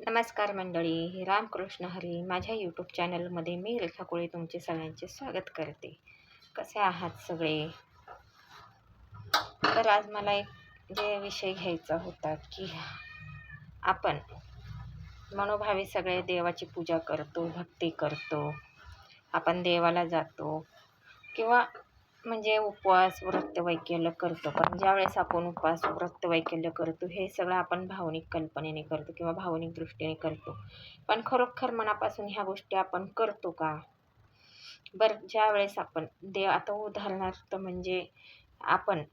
नमस्कार मंडळी, रामकृष्ण हरी. माझ्या यूट्यूब चॅनलमध्ये मी रेखा कोळी तुमचे सगळ्यांचे स्वागत करते. कसे आहात सगळे? तर आज मला एक विषय घ्यायचा होता की आपण मनोभावे सगळे देवाची पूजा करतो, भक्ती करतो, आपण देवाला जातो किंवा उपवास व्रतवैकल्य करतो. पण ज्यावेळेस आपण उपवास व्रतवैकल्य करतो हे सगळं आपण भावनिक कल्पनेने करतो किंवा भावनिक दृष्टीने करतो. पण खरोखर मनापासून ह्या गोष्टी आपण करतो का? बरं, ज्यावेळेस आपण आता उदाहरणार्थ आपण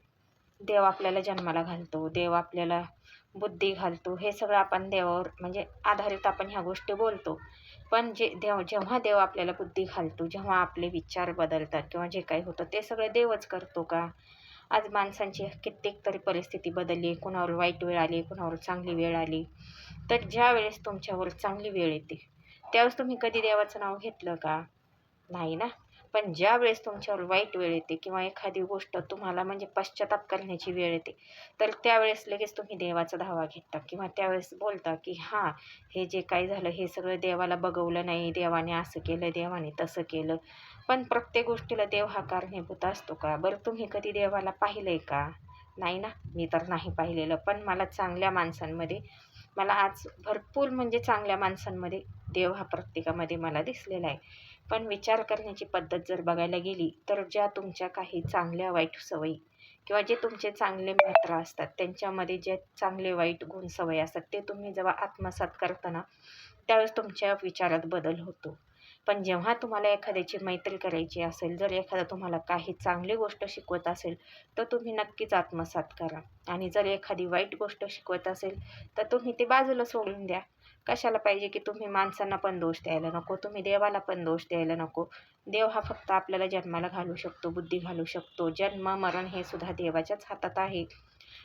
देव आपल्याला जन्माला घालतो, देव आपल्याला बुद्धी घालतो, हे सगळं आपण देवावर आधारित आपण ह्या गोष्टी बोलतो. पण जेव्हा देव आपल्याला बुद्धी घालतो, जेव्हा आपले विचार बदलतात किंवा जे काही होतं ते सगळं देवच करतो का? आज माणसांची कित्येक तरी परिस्थिती बदलली, कुणावर वाईट वेळ आली, कुणावर चांगली वेळ आली. तर ज्या वेळेस तुमच्यावर चांगली वेळ येते त्यावेळेस तुम्ही कधी देवाचं नाव घेतलं का? नाही ना. पण ज्या वेळेस तुमच्यावर वाईट वेळ येते किंवा एखादी गोष्ट तुम्हाला पश्चाताप करण्याची वेळ येते, तर त्यावेळेस लगेच तुम्ही देवाचा धावा घेता किंवा त्यावेळेस बोलता की हां, हे जे काही झालं हे सगळं देवाला बघवलं नाही, देवाने असं केलं, देवाने तसं केलं. पण प्रत्येक गोष्टीला देव हा कारणीभूत असतो का? बरं, तुम्ही कधी देवाला पाहिलंय का? नाही ना. मी तर नाही पाहिलेलं. पण मला चांगल्या माणसांमध्ये आज भरपूर चांगल्या माणसांमध्ये देव हा प्रत्येकामध्ये मला दिसलेला आहे. पण विचार करण्याची पद्धत जर बघायला गेली तर ज्या तुमच्या काही चांगल्या वाईट सवयी किंवा जे तुमचे चांगले मित्र असतात त्यांच्यामध्ये जे चांगले वाईट गुण सवयी असतात ते तुम्ही जेव्हा आत्मसात करताना त्यावेळेस तुमच्या विचारात बदल होतो. पण जेव्हा तुम्हाला एखाद्याची मैत्री करायची असेल, जर एखादा तुम्हाला काही चांगली गोष्ट शिकवत असेल तर तुम्ही नक्कीच आत्मसात करा. आणि जर एखादी वाईट गोष्ट शिकवत असेल तर तुम्ही ते बाजूला सोडून द्या. कशाला पाहिजे की तुम्ही माणसांना पण दोष द्यायला नको, तुम्ही देवाला पण दोष द्यायला नको. देव हा फक्त आपल्याला जन्माला घालू शकतो, बुद्धी घालू शकतो. जन्म मरण हे सुद्धा देवाच्याच हातात आहे,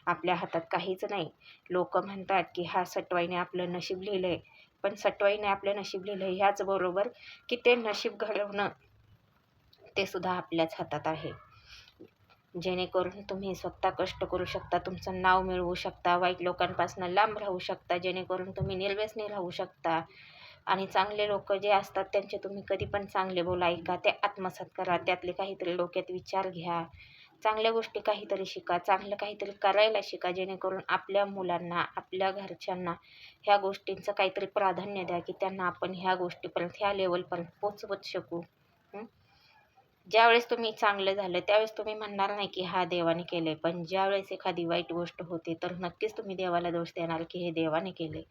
आपल्या हातात काहीच नाही. लोक म्हणतात की हा सटवाईने आपलं नशीब लिहिलंय, पण सटवाईने आपलं नशीब लिहिलंय ह्याचबरोबर की ते नशीब घडवणं ते सुद्धा आपल्याच हातात आहे. जेणेकरून तुम्ही स्वतः कष्ट करू शकता, तुमचं नाव मिळवू शकता, वाईट लोकांपासून लांब राहू शकता, जेणेकरून तुम्ही निर्व्यसनी राहू शकता. आणि चांगले लोक जे असतात त्यांचे तुम्ही कधी पण चांगले बोल ऐका, ते आत्मसात करा, त्यातले काहीतरी डोक्यात विचार घ्या, चांगल्या गोष्टी काहीतरी शिका, चांगलं काहीतरी करायला शिका, जेणेकरून आपल्या मुलांना, आपल्या घरच्यांना ह्या गोष्टींचं काहीतरी प्राधान्य द्या की त्यांना आपण ह्या गोष्टीपर्यंत, ह्या लेवलपर्यंत पोचवत शकू. ज्यावेळेस तुम्ही चांगलं झालं त्यावेळेस तुम्ही म्हणणार नाही की हा देवाने केले, पण ज्यावेळेस एखादी वाईट गोष्ट होते तर नक्कीच तुम्ही देवाला दोष देणार की हे देवाने केले.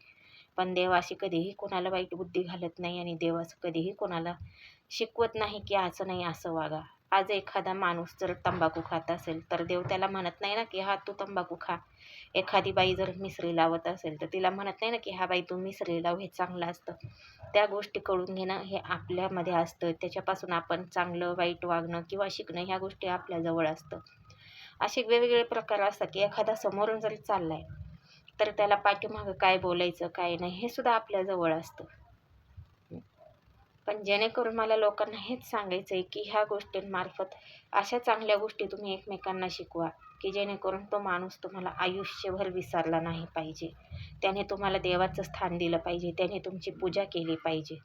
पण देव अशी कधीही कोणाला वाईट बुद्धी घालत नाही आणि देव असं कधीही कोणाला शिकवत नाही की असं नाही असं वागा. आज एखादा माणूस जर तंबाखू खात असेल तर देव त्याला म्हणत नाही ना की हा तू तंबाखू खा. एखादी बाई जर मिसरी लावत असेल तर तिला म्हणत नाही ना की हा बाई तू मिसरी लाव, हे चांगलं असतं. त्या गोष्टी कळून घेणं हे आपल्यामध्ये असतं, त्याच्यापासून आपण चांगलं वाईट वागणं किंवा शिकणं ह्या गोष्टी आपल्याजवळ असतं. असे वेगवेगळे प्रकार असतात की एखादा समोरून जरी चाललाय तर त्याला पाठीमागं काय बोलायचं काय नाही हे सुद्धा आपल्याजवळ असतं. पण जेणेकरून मला लोकांना हेच सांगायचं आहे की ह्या गोष्टींमार्फत अशा चांगल्या गोष्टी तुम्ही एकमेकांना शिकवा की जेणेकरून तो माणूस तुम्हाला आयुष्यभर विसरला नाही पाहिजे, त्याने तुम्हाला देवाचं स्थान दिलं पाहिजे, त्याने तुमची पूजा केली पाहिजे.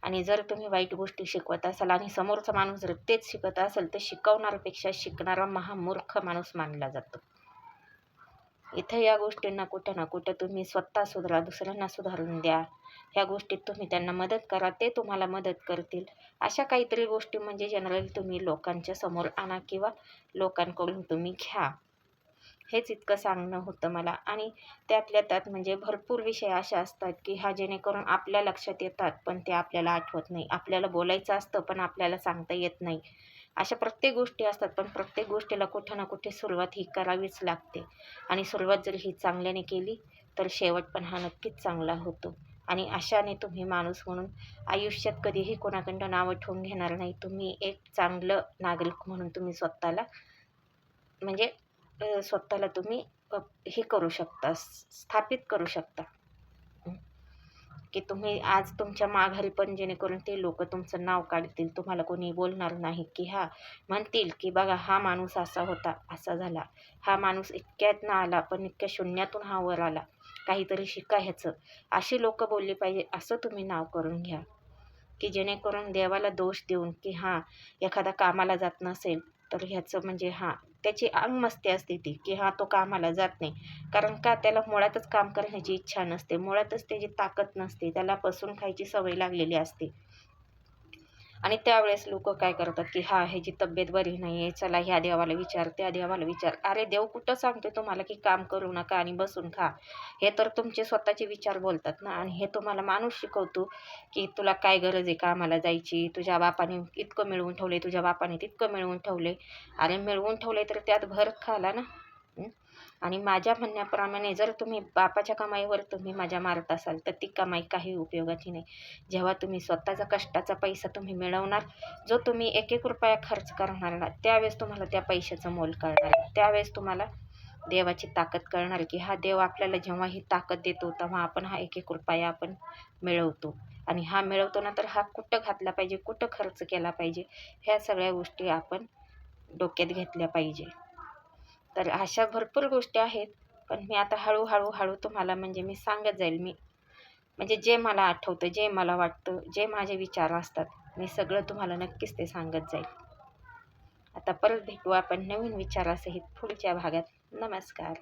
आणि जर तुम्ही वाईट गोष्टी शिकवत असाल आणि समोरचा माणूस जर तेच शिकत असेल तर शिकवणाऱ्यापेक्षा शिकणारा महामूर्ख माणूस मानला जातो. इथं या गोष्टींना कुठं ना कुठं तुम्ही स्वतः सुधारा, दुसऱ्यांना सुधारून द्या. ह्या गोष्टीत तुम्ही त्यांना मदत करा, ते तुम्हाला मदत करतील. अशा काहीतरी गोष्टी जनरली तुम्ही लोकांच्या समोर आणा किंवा लोकांकडून तुम्ही घ्या. हेच इतकं सांगणं होतं मला. आणि त्यातल्या त्यात भरपूर विषय असे असतात की जेणेकरून आपल्या लक्षात येतात पण ते आपल्याला आठवत नाही. आपल्याला बोलायचं असतं पण आपल्याला सांगता येत नाही. अशा प्रत्येक गोष्टी असतात, पण प्रत्येक गोष्टीला कुठं ना कुठे सुरुवात ही करावीच लागते. आणि सुरुवात जर ही चांगल्याने केली तर शेवट पण हा नक्कीच चांगला होतो. आणि अशाने तुम्ही माणूस म्हणून आयुष्यात कधीही कोणाकडं नावं ठेवून घेणार नाही. तुम्ही एक चांगलं नागरिक म्हणून तुम्ही स्वतःला तुम्ही हे करू शकता, स्थापित करू शकता की तुम्ही आज तुमच्या माघारी पण जेणेकरून ते लोक तुमचं नाव काढतील. तुम्हाला कोणी बोलणार नाही की म्हणतील की बघा हा माणूस असा होता, असा झाला, हा माणूस इतक्यातनं आला पण इतक्या शून्यातून हा वर आला. काहीतरी शिका ह्याचं, अशी लोक बोलली पाहिजे असं तुम्ही नाव करून घ्या, की जेणेकरून देवाला दोष देऊन की हां एखादा कामाला जात नसेल तर ह्याचं म्हणजे हां त्याची अंगमस्ती असते ती की हां तो कामाला जात नाही. कारण का त्याला मुळातच काम करण्याची इच्छा नसते, मुळातच त्याची ताकद नसते, त्याला बसून खायची सवय लागलेली असते. आणि त्यावेळेस लोक काय करतात की हां ह्याची तब्येत बरी नाही आहे, चला ह्या देवाला विचार त्या देवाला विचार. अरे देव कुठं सांगतो तुम्हाला की काम करू नका आणि बसून खा? हे तर तुमचे स्वतःचे विचार बोलतात ना. आणि हे तुम्हाला माणूस शिकवतो की तुला काय गरज आहे कामाला जायची, तुझ्या बापाने इतकं मिळवून ठेवले, तुझ्या बापाने तितकं मिळवून ठेवले. अरे मिळवून ठेवले तर त्यात भर खाला ना. आणि माझ्या म्हणण्याप्रमाणे जर तुम्ही बापाच्या कमाईवर तुम्ही मजा मारत असाल तर ती कमाई काही उपयोगाची नाही. जेव्हा तुम्ही स्वतःचा कष्टाचा पैसा तुम्ही मिळवणार, जो तुम्ही एक एक रुपया खर्च करणार ना, त्यावेळेस तुम्हाला त्या पैशाचं मोल कळणार आहे. त्यावेळेस तुम्हाला देवाची ताकद कळणार की हा देव आपल्याला जेव्हा ही ताकद देतो तेव्हा आपण हा एक एक रुपया आपण मिळवतो. आणि हा मिळवतो ना तर हा कुठं घातला पाहिजे, कुठं खर्च केला पाहिजे, ह्या सगळ्या गोष्टी आपण डोक्यात घेतल्या पाहिजे. तर अशा भरपूर गोष्टी आहेत. पण मी आता हळू तुम्हाला म्हणजे मी सांगत जाईल. मी म्हणजे जे मला आठवतं, जे मला वाटतं, जे माझे विचार असतात, मी सगळं तुम्हाला नक्कीच ते सांगत जाईल. आता परत भेटू आपण नवीन विचारासहित पुढच्या भागात. नमस्कार.